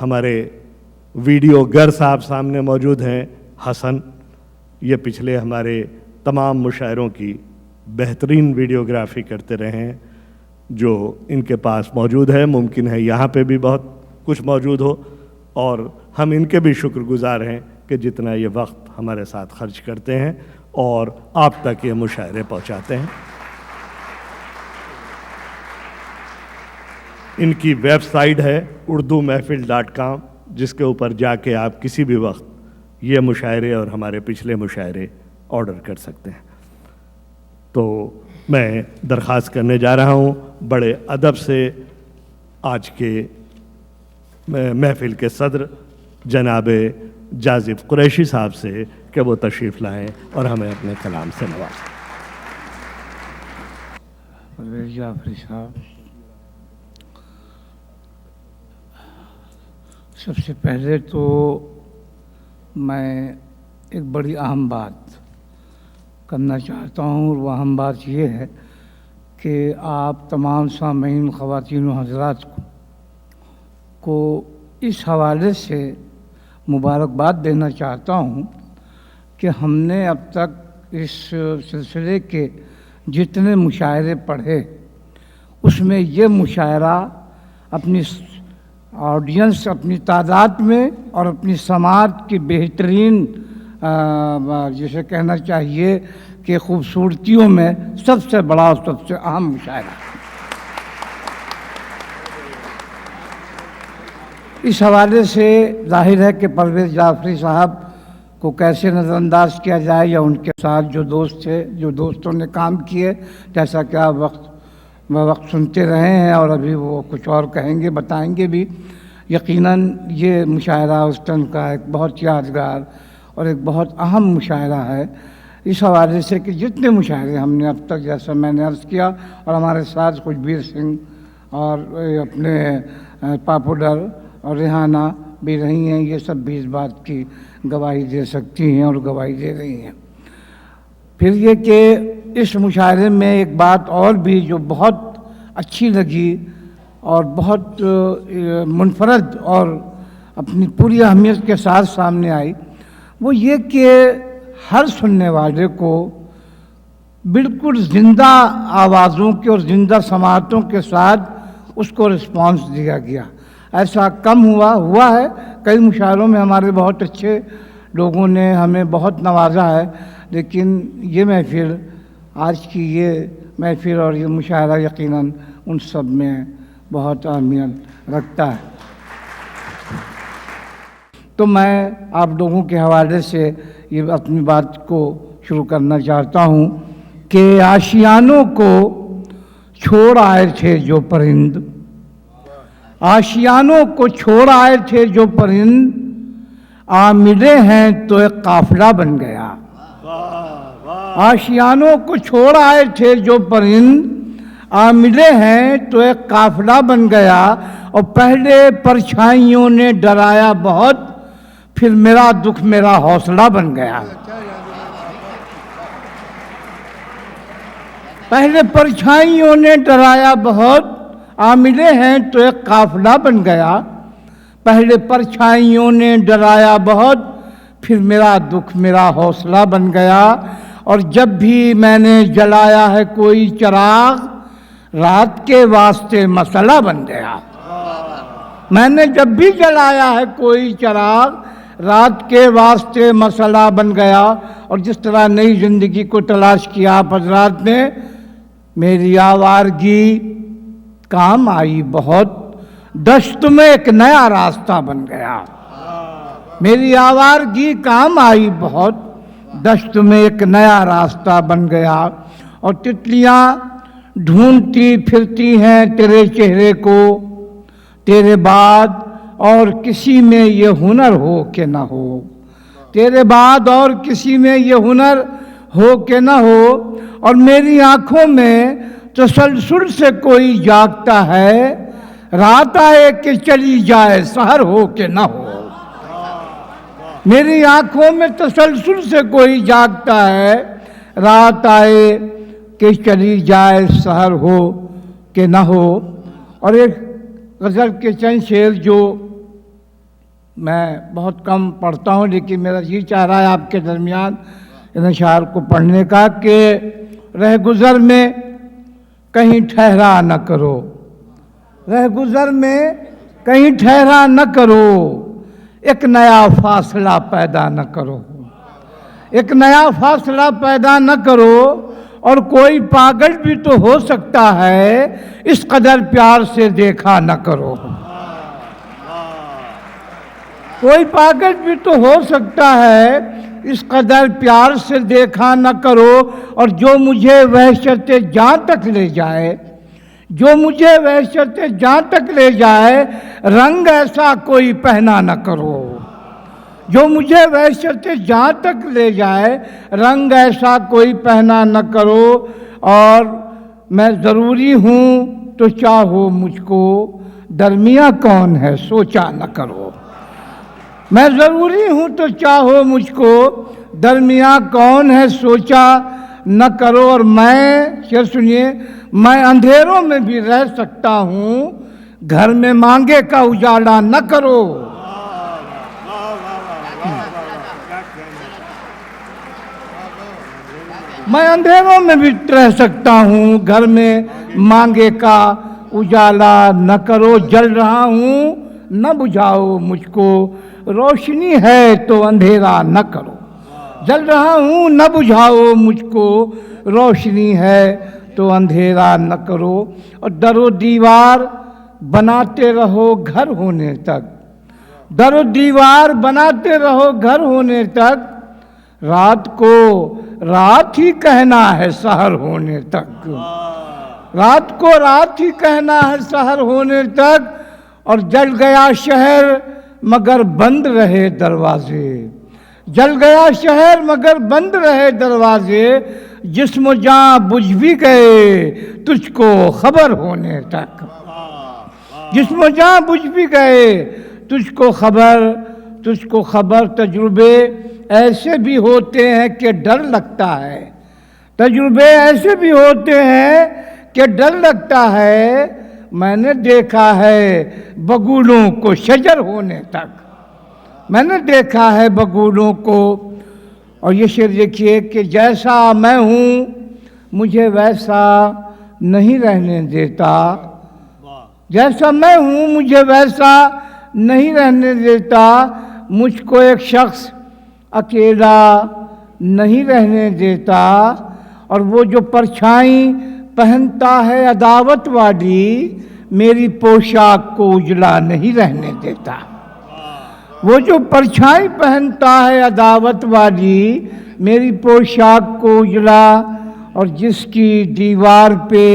ہمارے ویڈیو گر صاحب سامنے موجود ہیں، حسن، یہ پچھلے ہمارے تمام مشاعروں کی بہترین ویڈیوگرافی کرتے رہے ہیں جو ان کے پاس موجود ہے۔ ممکن ہے یہاں پہ بھی بہت کچھ موجود ہو، اور ہم ان کے بھی شکر گزار ہیں کہ جتنا یہ وقت ہمارے ساتھ خرچ کرتے ہیں اور آپ تک یہ مشاعرے پہنچاتے ہیں۔ ان کی ویب سائٹ ہے urduMehfil.com، جس کے اوپر جا کے آپ کسی بھی وقت یہ مشاعرے اور ہمارے پچھلے مشاعرے آرڈر کر سکتے ہیں۔ تو میں درخواست کرنے جا رہا ہوں بڑے ادب سے آج کے محفل کے صدر جناب جاذب قریشی صاحب سے کہ وہ تشریف لائیں اور ہمیں اپنے کلام سے نوازیں۔ پرویز جعفری صاحب، سب سے پہلے تو میں ایک بڑی اہم بات کرنا چاہتا ہوں، اور وہ اہم بات یہ ہے کہ آپ تمام سامعین خواتین و حضرات کو اس حوالے سے مبارکباد دینا چاہتا ہوں کہ ہم نے اب تک اس سلسلے کے جتنے مشاعرے پڑھے اس میں یہ مشاعرہ اپنی آڈینس، اپنی تعداد میں اور اپنی سماعت کی بہترین جسے کہنا چاہیے کہ خوبصورتیوں میں سب سے بڑا اور سب سے اہم مشاعرہ۔ اس حوالے سے ظاہر ہے کہ پرویز جعفری صاحب کو کیسے نظر انداز کیا جائے، یا ان کے ساتھ جو دوست تھے، جو دوستوں نے کام کیے، جیسا کہ آپ وقت سنتے رہے ہیں اور ابھی وہ کچھ اور کہیں گے، بتائیں گے بھی۔ یقیناً یہ مشاعرہ اس ٹائم کا ایک بہت یادگار اور ایک بہت اہم مشاعرہ ہے، اس حوالے سے کہ جتنے مشاعرے ہم نے اب تک، جیسا میں نے عرض کیا، اور ہمارے ساتھ خوشبیر سنگھ اور اپنے پاپوڈر اور ریحانہ بھی رہی ہیں، یہ سب بھی اس بات کی گواہی دے سکتی ہیں اور گواہی دے رہی ہیں۔ پھر یہ کہ اس مشاعرے میں ایک بات اور بھی جو بہت اچھی لگی اور بہت منفرد اور اپنی پوری اہمیت کے ساتھ سامنے آئی، وہ یہ کہ ہر سننے والے کو بالکل زندہ آوازوں کے اور زندہ سماعتوں کے ساتھ اس کو رسپانس دیا گیا۔ ایسا کم ہوا ہے، کئی مشاعروں میں ہمارے بہت اچھے لوگوں نے ہمیں بہت نوازا ہے، لیکن یہ محفل، آج کی یہ محفل اور یہ مشاعرہ یقیناً ان سب میں بہت اہمیت رکھتا ہے۔ تو میں آپ لوگوں کے حوالے سے یہ اپنی بات کو شروع کرنا چاہتا ہوں کہ آشیانوں کو چھوڑ آئے تھے جو پرند، آشیانوں کو چھوڑ آئے تھے جو پرند، آ ملے ہیں تو ایک قافلہ بن گیا۔ آشیانوں کو چھوڑ آئے تھے جو پرند، آ ملے ہیں تو ایک قافلہ بن گیا، اور پہلے پرچھائیوں نے ڈرایا بہت، پھر میرا دکھ میرا حوصلہ بن گیا۔ پہلے پرچھائیوں نے ڈرایا بہت، آ ملے ہیں تو ایک قافلہ بن گیا، پہلے پرچھائیوں نے ڈرایا بہت، پھر میرا دکھ میرا حوصلہ بن گیا۔ اور جب بھی میں نے جلایا ہے کوئی چراغ، رات کے واسطے مسئلہ بن گیا۔ میں نے جب بھی جلایا ہے کوئی چراغ، رات کے واسطے مسئلہ بن گیا۔ اور جس طرح نئی زندگی کو تلاش کیا آپ حضرات نے، میری آوارگی کام آئی بہت، دشت میں ایک نیا راستہ بن گیا۔ میری آوارگی کام آئی بہت، دشت میں ایک نیا راستہ بن گیا۔ اور تتلیاں ڈھونڈتی پھرتی ہیں تیرے چہرے کو، تیرے بعد اور کسی میں یہ ہنر ہو کہ نہ ہو، تیرے بعد اور کسی میں یہ ہنر ہو کہ نہ ہو۔ اور میری آنکھوں میں تسلسل سے کوئی جاگتا ہے، رات آئے کہ چلی جائے سحر ہو کہ نہ ہو۔ میری آنکھوں میں تسلسل سے کوئی جاگتا ہے، رات آئے کہ چلی جائے سحر ہو کہ نہ ہو۔ اور ایک غزل کے چند شعر جو میں بہت کم پڑھتا ہوں، لیکن میرا جی چاہ رہا ہے آپ کے درمیان ان اشعار کو پڑھنے کا کہ رہ گزر میں کہیں ٹھہرا نہ کرو، رہ گزر میں کہیں ٹھہرا نہ کرو، ایک نیا فاصلہ پیدا نہ کرو، ایک نیا فاصلہ پیدا نہ کرو، اور کوئی پاگل بھی تو ہو سکتا ہے اس قدر پیار سے دیکھا نہ کرو، کوئی پاگل بھی تو ہو سکتا ہے اس قدر پیار سے دیکھا نہ کرو، اور جو مجھے وحشت جاں تک لے جائے، جو مجھے وحشت جاں تک لے جائے، رنگ ایسا کوئی پہنا نہ کرو، جو مجھے وحشت جاں تک لے جائے، رنگ ایسا کوئی پہنا نہ کرو، اور میں ضروری ہوں تو چاہو مجھ کو، درمیاں کون ہے سوچا نہ کرو، میں ضروری ہوں تو چاہو مجھ کو، درمیاں کون ہے سوچا نہ کرو، اور میں شعر سنیے، میں اندھیروں میں بھی رہ سکتا ہوں، گھر میں مانگے کا اجالا نہ کرو، میں اندھیروں میں بھی رہ سکتا ہوں، گھر میں مانگے کا اجالا نہ کرو، جل رہا ہوں نہ بجھاؤ مجھ کو، روشنی ہے تو اندھیرا نہ کرو، جل رہا ہوں نہ بجھاؤ مجھ کو، روشنی ہے تو اندھیرا نہ کرو، اور در و دیوار بناتے رہو گھر ہونے تک، در و دیوار بناتے رہو گھر ہونے تک، رات کو رات ہی کہنا ہے سحر ہونے تک، رات کو رات ہی کہنا ہے سحر ہونے تک، اور جل گیا شہر مگر بند رہے دروازے، جل گیا شہر مگر بند رہے دروازے، جسم و جاں بجھ بھی گئے تجھ کو خبر ہونے تک، جسم و جاں بجھ بھی گئے تجھ کو خبر، تجربے ایسے بھی ہوتے ہیں کہ ڈر لگتا ہے، تجربے ایسے بھی ہوتے ہیں کہ ڈر لگتا ہے، میں نے دیکھا ہے بگولوں کو شجر ہونے تک، میں نے دیکھا ہے بگولوں کو، اور یہ شعر دیکھیے کہ جیسا میں ہوں مجھے ویسا نہیں رہنے دیتا، جیسا میں ہوں مجھے ویسا نہیں رہنے دیتا، مجھ کو ایک شخص اکیلا نہیں رہنے دیتا، اور وہ جو پرچھائی پہنتا ہے عداوت والی، میری پوشاک کو اجلا نہیں رہنے دیتا، وہ جو پرچھائی پہنتا ہے عداوت والی، میری پوشاک کو اجلا، اور جس کی دیوار پہ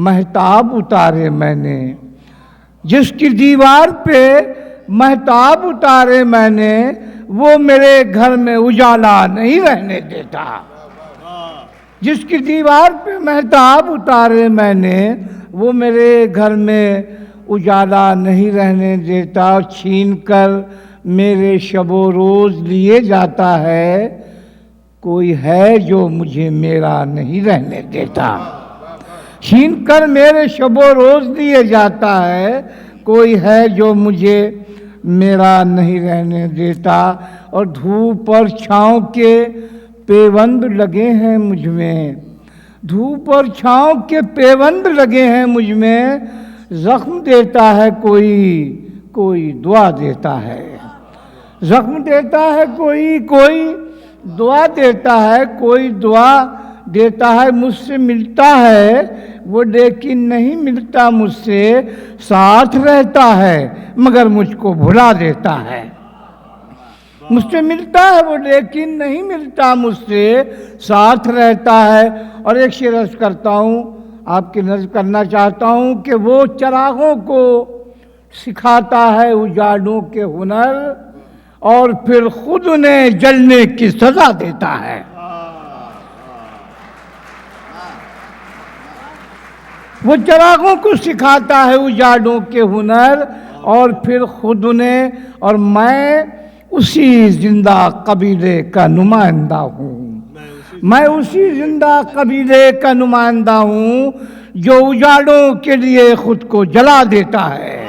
مہتاب اتارے میں نے، جس کی دیوار پہ مہتاب اتارے میں نے، وہ میرے گھر میں اجالا نہیں رہنے دیتا، جس کی دیوار پہ مہتاب اتارے میں نے، وہ میرے گھر میں اجالا نہیں رہنے دیتا، چھین کر میرے شب و روز لیے جاتا ہے، کوئی ہے جو مجھے میرا نہیں رہنے دیتا، چھین کر میرے شب و روز لیے جاتا ہے، کوئی ہے جو مجھے میرا نہیں رہنے دیتا، اور دھوپ اور چھاؤں کے پیوند لگے ہیں مجھ میں، دھوپ اور چھاؤں کے پیوند لگے ہیں مجھ میں، زخم دیتا ہے کوئی دعا دیتا ہے، زخم دیتا ہے کوئی دعا دیتا ہے، کوئی دعا دیتا ہے، مجھ سے ملتا ہے وہ لیکن نہیں ملتا مجھ سے، ساتھ رہتا ہے مگر مجھ کو بھلا دیتا ہے، مجھ سے ملتا ہے وہ لیکن نہیں ملتا مجھ سے، ساتھ رہتا ہے۔ اور ایک شعر عرض کرتا ہوں، آپ کی نظر کرنا چاہتا ہوں کہ وہ چراغوں کو سکھاتا ہے اجالوں کے ہنر، اور پھر خود انہیں جلنے کی سزا دیتا ہے۔ وہ چراغوں کو سکھاتا ہے اجالوں کے ہنر، اور پھر خود انہیں، اور میں اسی زندہ قبیلے کا نمائندہ ہوں، میں اسی زندہ قبیلے کا نمائندہ ہوں جو اجالوں کے لیے خود کو جلا دیتا ہے،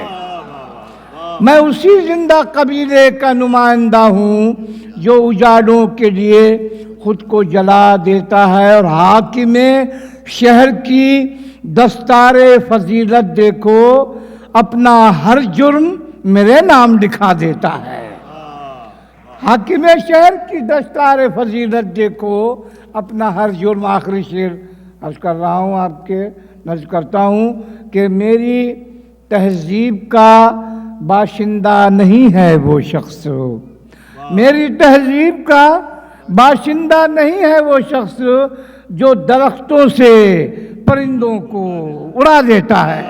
میں اسی زندہ قبیلے کا نمائندہ ہوں جو اجاڑوں کے لیے خود کو جلا دیتا ہے، اور حاکم شہر کی دستار فضیلت دیکھو، اپنا ہر جرم میرے نام لکھا دیتا ہے۔ حاکم شہر کی دستار فضیلت دیکھو، اپنا ہر جرم، آخری شعر عرض کر رہا ہوں آپ کے نظر کرتا ہوں کہ میری تہذیب کا باشندہ نہیں ہے وہ شخص، میری تہذیب کا باشندہ نہیں ہے وہ شخص جو درختوں سے پرندوں کو اڑا دیتا ہے۔